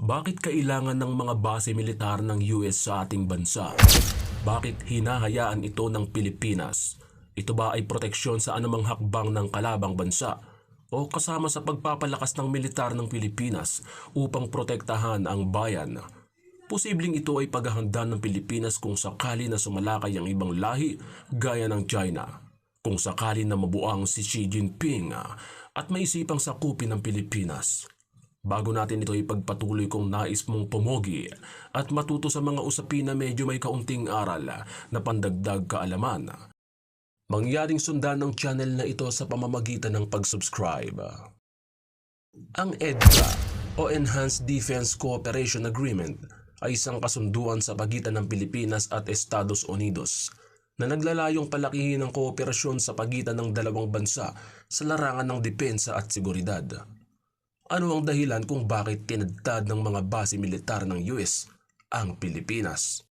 Bakit kailangan ng mga base militar ng US sa ating bansa? Bakit hinahayaan ito ng Pilipinas? Ito ba ay proteksyon sa anumang hakbang ng kalabang bansa? O kasama sa pagpapalakas ng militar ng Pilipinas upang protektahan ang bayan? Posibleng ito ay paghahanda ng Pilipinas kung sakali na sumalakay ang ibang lahi gaya ng China. Kung sakali na mabuang si Xi Jinping at maisipang sakupin ng Pilipinas. Bago natin ito ipagpatuloy kung nais mong pumogi at matuto sa mga usapin na medyo may kaunting aral na pandagdag kaalaman, mangyaring sundan ng channel na ito sa pamamagitan ng pag-subscribe. Ang EDCA o Enhanced Defense Cooperation Agreement ay isang kasunduan sa pagitan ng Pilipinas at Estados Unidos na naglalayong palakihin ang kooperasyon sa pagitan ng dalawang bansa sa larangan ng depensa at seguridad. Ano ang dahilan kung bakit tinadtad ng mga base militar ng US ang Pilipinas?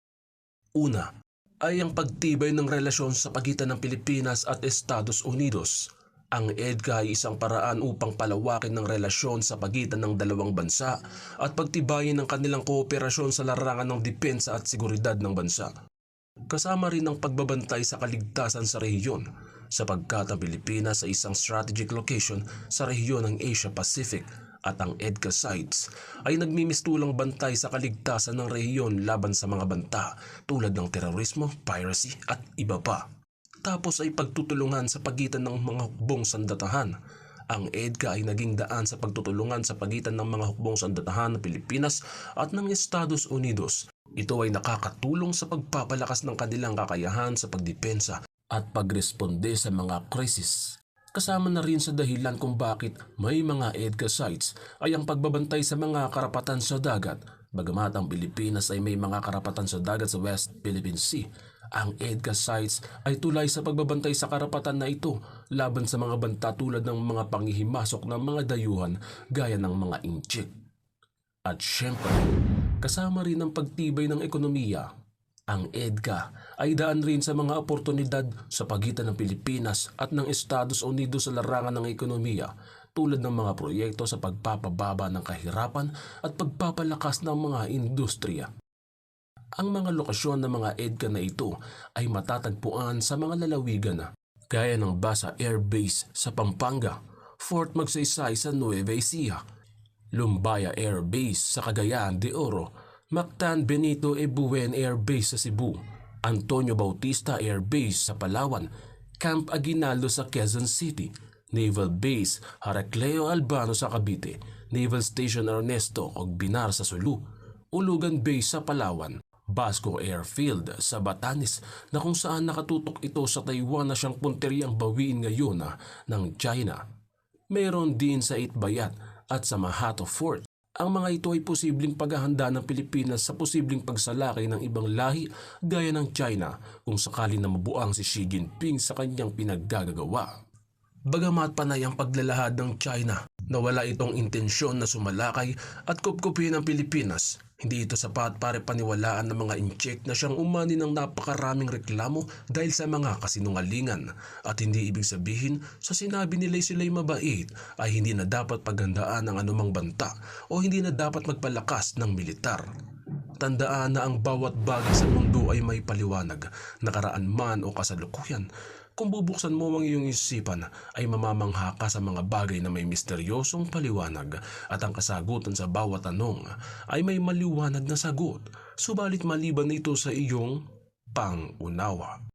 Una, ay ang pagtibay ng relasyon sa pagitan ng Pilipinas at Estados Unidos. Ang EDCA ay isang paraan upang palawakin ng relasyon sa pagitan ng dalawang bansa at pagtibayin ng kanilang kooperasyon sa larangan ng depensa at seguridad ng bansa. Kasama rin ang pagbabantay sa kaligtasan sa rehiyon, sapagkat ang Pilipinas ay isang strategic location sa rehiyon ng Asia-Pacific at ang EDCA sites ay nagmimistulang bantay sa kaligtasan ng rehiyon laban sa mga banta tulad ng terorismo, piracy at iba pa. Tapos ay pagtutulungan sa pagitan ng mga hukbong sandatahan. Ang EDCA ay naging daan sa pagtutulungan sa pagitan ng mga hukbong sandatahan ng Pilipinas at ng Estados Unidos. Ito ay nakakatulong sa pagpapalakas ng kanilang kakayahan sa pagdepensa at pagresponde sa mga krisis. Kasama na rin sa dahilan kung bakit may mga EDCA sites ay ang pagbabantay sa mga karapatan sa dagat. Bagamat ang Pilipinas ay may mga karapatan sa dagat sa West Philippine Sea, ang EDCA sites ay tulay sa pagbabantay sa karapatan na ito laban sa mga banta tulad ng mga panghihimasok ng mga dayuhan gaya ng mga inchik. At syempre, kasama rin ang pagtibay ng ekonomiya. Ang EDCA ay daan rin sa mga oportunidad sa pagitan ng Pilipinas at ng Estados Unidos sa larangan ng ekonomiya tulad ng mga proyekto sa pagpapababa ng kahirapan at pagpapalakas ng mga industriya. Ang mga lokasyon ng mga EDCA na ito ay matatagpuan sa mga lalawigan gaya ng Basa Air Base sa Pampanga, Fort Magsaysay sa Nueva Ecija, Lumbaya Air Base sa Cagayan de Oro, Mactan Benito Ebuen Air Base sa Cebu, Antonio Bautista Air Base sa Palawan, Camp Aguinaldo sa Quezon City, Naval Base Heraclio Albano sa Cavite, Naval Station Ernesto Ogbinar sa Sulu, Ulugan Base sa Palawan, Basco Airfield sa Batanes na kung saan nakatutok ito sa Taiwan na siyang punteriang bawiin ngayon ng China. Mayroon din sa Itbayat at sa Mahato Fort. Ang mga ito ay posibleng paghahanda ng Pilipinas sa posibleng pagsalakay ng ibang lahi gaya ng China kung sakali na mabuang si Xi Jinping sa kanyang pinaggagawa. Bagamat panay ang paglalahad ng China na wala itong intensyon na sumalakay at kupkupin ang Pilipinas, hindi ito sapat para paniwalaan ng mga inchik na siyang umani ng napakaraming reklamo dahil sa mga kasinungalingan. At hindi ibig sabihin sa sinabi nila sila'y mabait ay hindi na dapat paghandaan ng anumang banta o hindi na dapat magpalakas ng militar. Tandaan na ang bawat bagay sa mundo ay may paliwanag, nakaraan man o kasalukuyan. Kung bubuksan mo ang iyong isipan ay mamamangha ka sa mga bagay na may misteryosong paliwanag at ang kasagutan sa bawat tanong ay may maliwanag na sagot, subalit maliban ito sa iyong pangunawa.